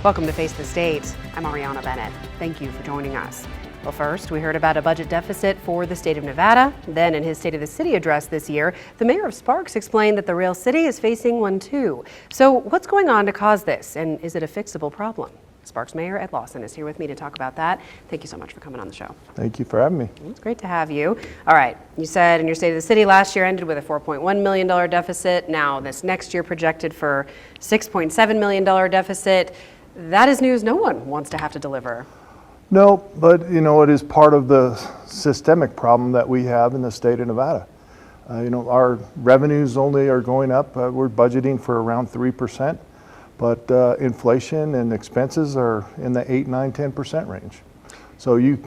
Welcome to Face the State. I'm Arianna Bennett. Thank you for joining us. Well, first, we heard about a budget deficit for the state of Nevada. Then, in his State of the City address this year, the mayor of Sparks explained that the real city is facing one too. So what's going on to cause this, and is it a fixable problem? Sparks Mayor Ed Lawson is here with me to talk about that. Thank you so much for coming on the show. Thank you for having me. It's great to have you. All right, you said in your State of the City last year ended with a $4.1 million deficit. Now this next year projected for $6.7 million deficit. That is news no one wants to have to deliver. No, but it is part of the systemic problem that we have in the state of Nevada. Our revenues only are going up. We're budgeting for around 3%, but inflation and expenses are in the 8, 9, 10% range. So you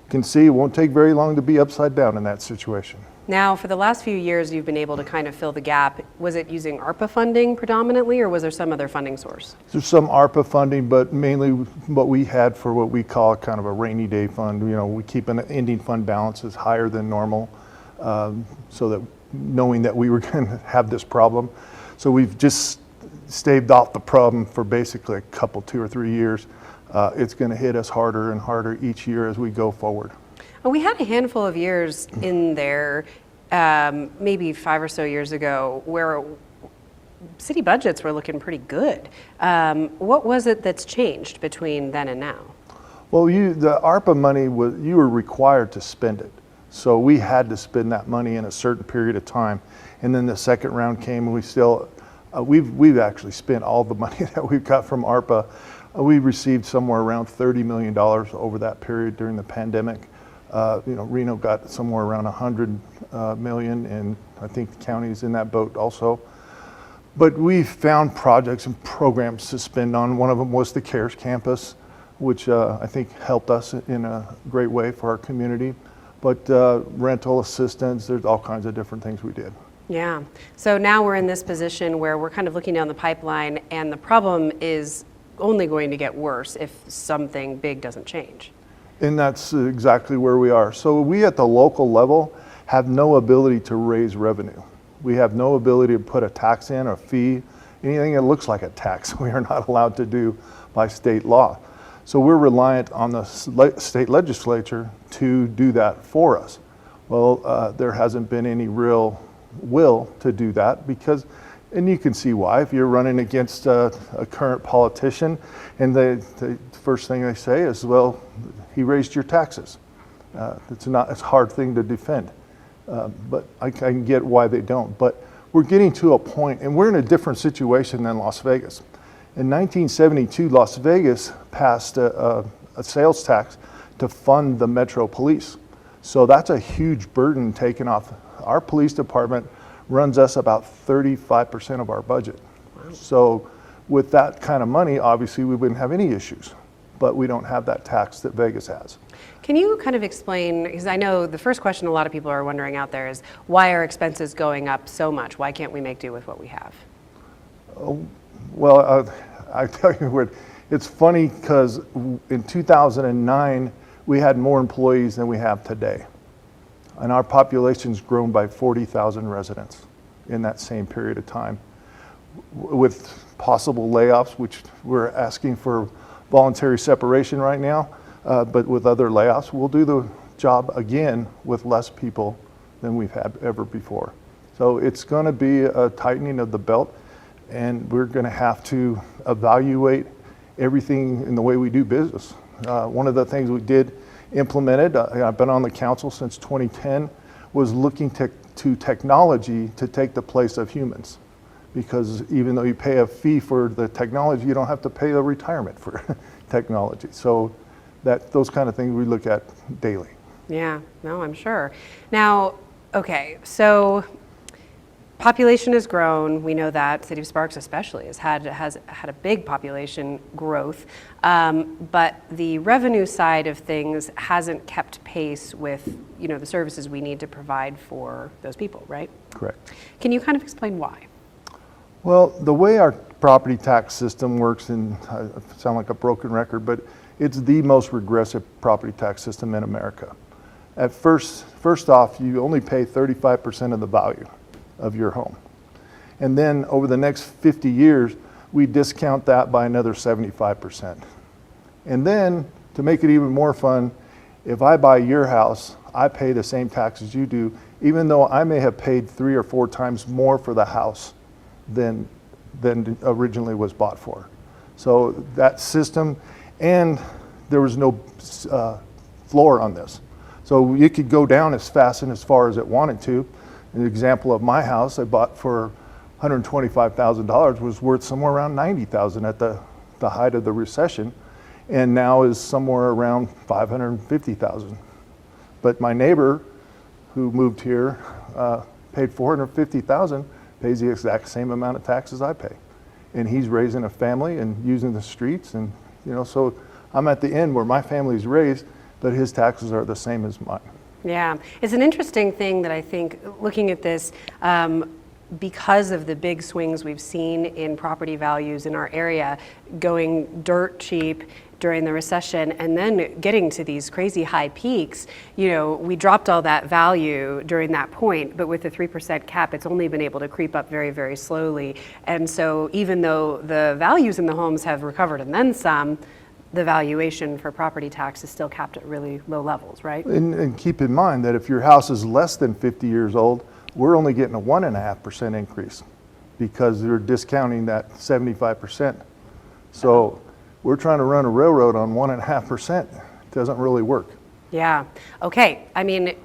can see it won't take very long to be upside down in that situation. Now, for the last few years, you've been able to kind of fill the gap. Was it using ARPA funding predominantly, or was there some other funding source? There's some ARPA funding, but mainly what we had for what we call kind of a rainy day fund. We keep an ending fund balances higher than normal, so that knowing that we were going to have this problem. So we've just staved off the problem for basically a couple, 2 or 3 years. It's going to hit us harder and harder each year as we go forward. We had a handful of years in there, maybe 5 or so years ago, where city budgets were looking pretty good. What was it that's changed between then and now? Well, the ARPA money, you were required to spend it. So we had to spend that money in a certain period of time. And then the second round came, and we've actually spent all the money that we've got from ARPA. We received somewhere around $30 million over that period during the pandemic. Reno got somewhere around $100 million, and I think the county's in that boat also. But we found projects and programs to spend on. One of them was the CARES campus, which I think helped us in a great way for our community. But rental assistance, there's all kinds of different things we did. Yeah. So now we're in this position where we're kind of looking down the pipeline, and the problem is only going to get worse if something big doesn't change. And that's exactly where we are. So we at the local level have no ability to raise revenue. We have no ability to put a tax in, a fee, anything that looks like a tax. We are not allowed to do by state law. So we're reliant on the state legislature to do that for us. Well, there hasn't been any real will to do that and you can see why. If you're running against a current politician and the first thing they say is, well, he raised your taxes. It's a hard thing to defend, but I can get why they don't. But we're getting to a point, and we're in a different situation than Las Vegas. In 1972, Las Vegas passed a sales tax to fund the Metro Police. So that's a huge burden taken off. Our police department runs us about 35% of our budget. Wow. So with that kind of money, obviously we wouldn't have any issues, but we don't have that tax that Vegas has. Can you kind of explain, because I know the first question a lot of people are wondering out there is, why are expenses going up so much? Why can't we make do with what we have? Well, I tell you what, it's funny because in 2009, we had more employees than we have today. And our population's grown by 40,000 residents in that same period of time. With possible layoffs, which we're asking for voluntary separation right now, but with other layoffs, we'll do the job again with less people than we've had ever before. So it's going to be a tightening of the belt, and we're going to have to evaluate everything in the way we do business. One of the things we did implemented, I've been on the council since 2010, was looking to technology to take the place of humans. Because even though you pay a fee for the technology, you don't have to pay a retirement for technology. So those kind of things we look at daily. Yeah, no, I'm sure. Now, okay, so population has grown. We know that City of Sparks especially has had a big population growth, but the revenue side of things hasn't kept pace with the services we need to provide for those people, right? Correct. Can you kind of explain why? Well, the way our property tax system works, and I sound like a broken record, but it's the most regressive property tax system in America. At first off, you only pay 35% of the value of your home. And then over the next 50 years, we discount that by another 75%. And then, to make it even more fun, if I buy your house, I pay the same taxes you do, even though I may have paid 3 or 4 times more for the house than originally was bought for. So that system, and there was no floor on this. So you could go down as fast and as far as it wanted to. An example of my house I bought for $125,000 was worth somewhere around $90,000 at the height of the recession, and now is somewhere around $550,000. But my neighbor who moved here paid $450,000, pays the exact same amount of taxes I pay. And he's raising a family and using the streets, and so I'm at the end where my family's raised, but his taxes are the same as mine. Yeah, it's an interesting thing that I think, looking at this, because of the big swings we've seen in property values in our area, going dirt cheap during the recession and then getting to these crazy high peaks, we dropped all that value during that point, but with the 3% cap, it's only been able to creep up very, very slowly. And so even though the values in the homes have recovered and then some, the valuation for property tax is still capped at really low levels, right? And keep in mind that if your house is less than 50 years old, we're only getting a 1.5% increase because they're discounting that 75%. So we're trying to run a railroad on 1.5%. It doesn't really work. Yeah. Okay. I mean,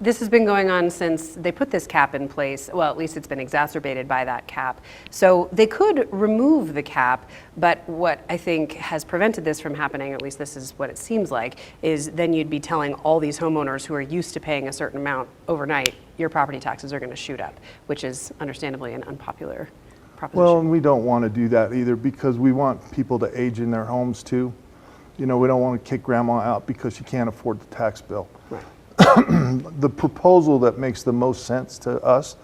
this has been going on since they put this cap in place. Well, at least it's been exacerbated by that cap. So they could remove the cap, but what I think has prevented this from happening, at least this is what it seems like, is then you'd be telling all these homeowners who are used to paying a certain amount overnight, your property taxes are going to shoot up, which is understandably an unpopular proposition. Well, and we don't want to do that either because we want people to age in their homes too. We don't want to kick grandma out because she can't afford the tax bill. Right. The proposal that makes the most sense to us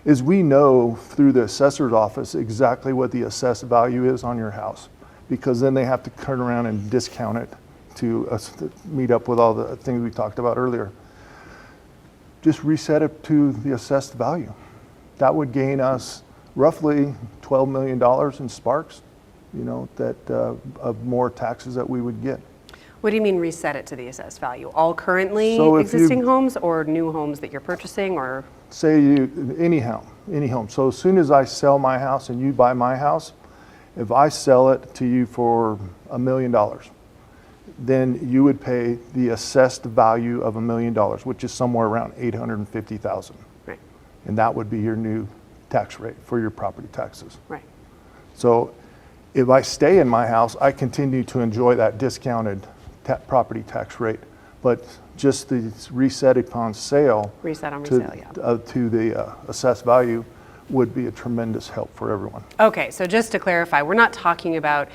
is we know through the assessor's office exactly what the assessed value is on your house, because then they have to turn around and discount it to meet up with all the things we talked about earlier. Just reset it to the assessed value. That would gain us roughly $12 million in Sparks, of more taxes that we would get. What do you mean reset it to the assessed value? All currently So existing homes or new homes that you're purchasing, or? Say any home. So as soon as I sell my house and you buy my house, if I sell it to you for $1 million, then you would pay the assessed value of $1 million, which is somewhere around $850,000. Right. And that would be your new tax rate for your property taxes. Right. So if I stay in my house, I continue to enjoy that discounted property tax rate, but just the reset upon sale, Reset on resale, yeah. To the assessed value would be a tremendous help for everyone. Okay, so just to clarify, we're not talking about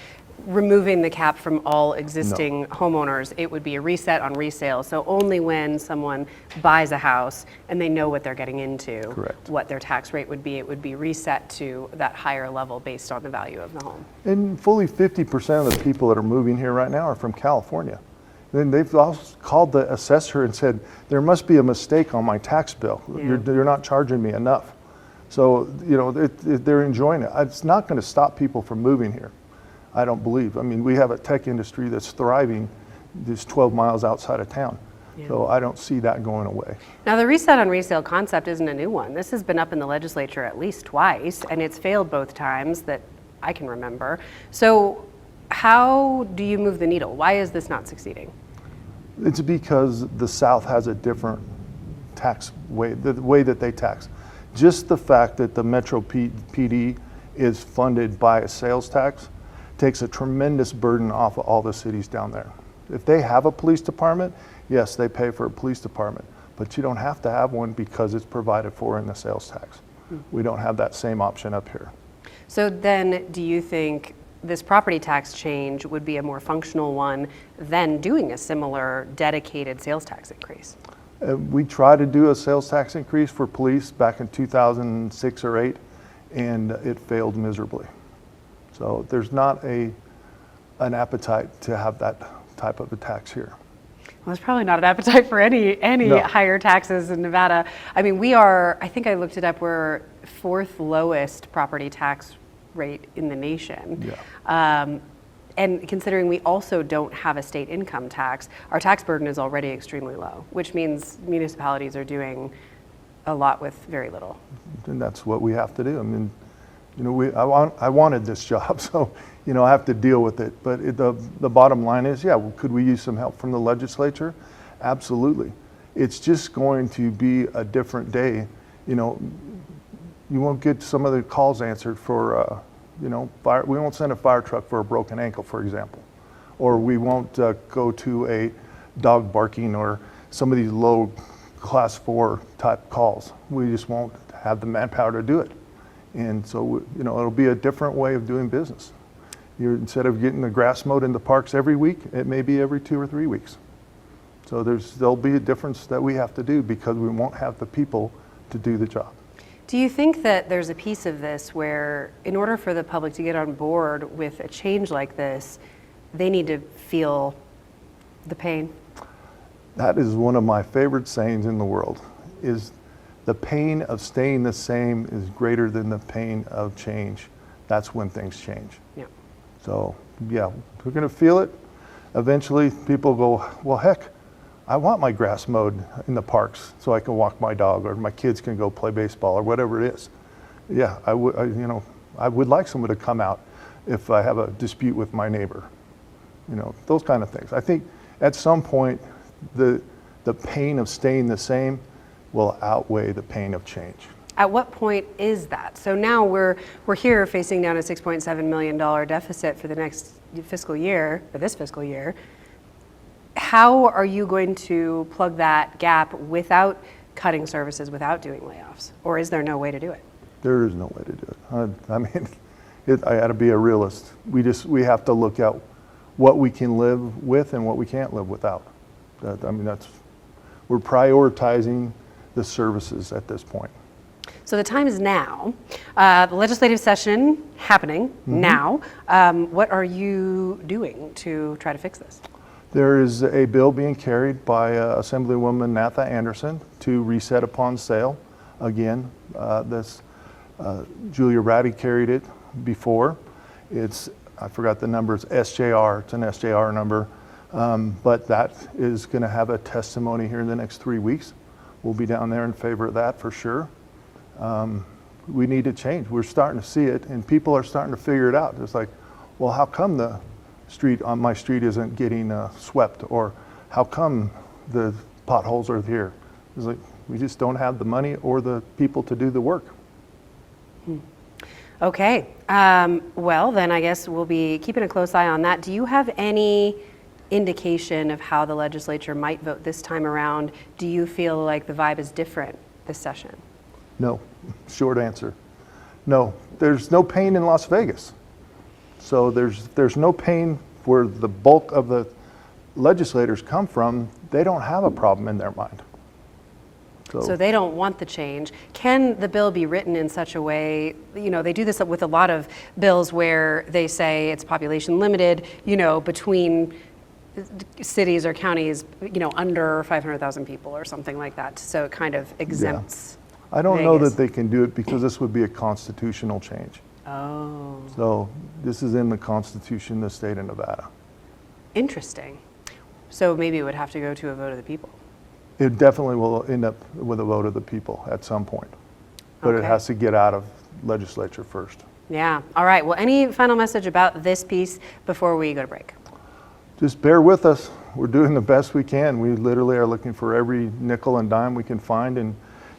removing the cap from all existing homeowners. It would be a reset on resale. So only when someone buys a house and they know what they're getting into, Correct. what their tax rate would be, it would be reset to that higher level based on the value of the home. And fully 50% of the people that are moving here right now are from California. Then they've also called the assessor and said, there must be a mistake on my tax bill. Yeah. You're not charging me enough. So, they're enjoying it. It's not going to stop people from moving here, I don't believe. I mean, we have a tech industry that's thriving just 12 miles outside of town. Yeah. So I don't see that going away. Now, the reset on resale concept isn't a new one. This has been up in the legislature at least twice, and it's failed both times that I can remember. So how do you move the needle? Why is this not succeeding? It's because the South has a different tax way, the way that they tax. Just the fact that the Metro PD is funded by a sales tax takes a tremendous burden off of all the cities down there. If they have a police department, yes, they pay for a police department, but you don't have to have one because it's provided for in the sales tax. We don't have that same option up here. So then, do you think this property tax change would be a more functional one than doing a similar dedicated sales tax increase? We tried to do a sales tax increase for police back in 2006 or 8, and it failed miserably. So there's not an appetite to have that type of a tax here. Well, there's probably not an appetite for any No. higher taxes in Nevada. I mean, we are, I think I looked it up, we're fourth lowest property tax rate in the nation. Yeah. And considering we also don't have a state income tax, our tax burden is already extremely low, which means municipalities are doing a lot with very little. And that's what we have to do. I mean, you know, I wanted this job, so, you know, I have to deal with it. But the bottom line is, yeah, could we use some help from the legislature? Absolutely. It's just going to be a different day. You know, you won't get some of the calls answered for, you know, we won't send a fire truck for a broken ankle, for example. Or we won't go to a dog barking or some of these low class 4 type calls. We just won't have the manpower to do it. And so, you know, it'll be a different way of doing business. Instead of getting the grass mowed in the parks every week, it may be every 2 or 3 weeks. So there'll be a difference that we have to do because we won't have the people to do the job. Do you think that there's a piece of this where in order for the public to get on board with a change like this, they need to feel the pain? That is one of my favorite sayings in the world, is the pain of staying the same is greater than the pain of change. That's when things change. Yeah. So, yeah, we're going to feel it. Eventually, people go, well, heck, I want my grass mowed in the parks so I can walk my dog or my kids can go play baseball or whatever it is. Yeah, I would like someone to come out if I have a dispute with my neighbor. You know, those kind of things. I think at some point, the pain of staying the same will outweigh the pain of change. At what point is that? So now we're here facing down a $6.7 million deficit for the next fiscal year, or this fiscal year. How are you going to plug that gap without cutting services, without doing layoffs? Or is there no way to do it? There is no way to do it. I mean, I got to be a realist. We have to look at what we can live with and what we can't live without. We're prioritizing the services at this point. So the time is now. The legislative session happening now. What are you doing to try to fix this? There is a bill being carried by Assemblywoman Natha Anderson to reset upon sale. Again, Julia Ratty carried it before. I forgot the number, it's SJR, it's an SJR number. But that is going to have a testimony here in the next 3 weeks. We'll be down there in favor of that for sure. We need to change. We're starting to see it, and people are starting to figure it out. It's like, well, how come the street on my street isn't getting swept, or how come the potholes are here? It's like we just don't have the money or the people to do the work. Okay. Well, then I guess we'll be keeping a close eye on that. Do you have any indication of how the legislature might vote this time around? Do you feel like the vibe is different this session? No. Short answer. No. There's no pain in Las Vegas. So there's no pain where the bulk of the legislators come from. They don't have a problem in their mind. So they don't want the change. Can the bill be written in such a way, you know, they do this with a lot of bills where they say it's population limited, you know, between cities or counties, you know, under 500,000 people or something like that. So it kind of exempts. Yeah. I don't know that they can do it because this would be a constitutional change. Oh. So this is in the Constitution of the state of Nevada. Interesting. So maybe it would have to go to a vote of the people. It definitely will end up with a vote of the people at some point, but it has to get out of legislature first. Yeah. All right. Well, any final message about this piece before we go to break? Just bear with us. We're doing the best we can. We literally are looking for every nickel and dime we can find,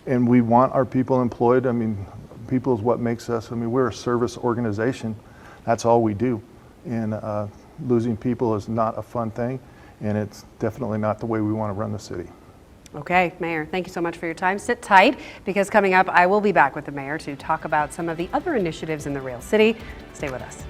and we want our people employed. I mean, people is what makes us. I mean, we're a service organization. That's all we do. And losing people is not a fun thing, and it's definitely not the way we want to run the city. Okay, Mayor, thank you so much for your time. Sit tight, because coming up, I will be back with the mayor to talk about some of the other initiatives in the Rail City. Stay with us.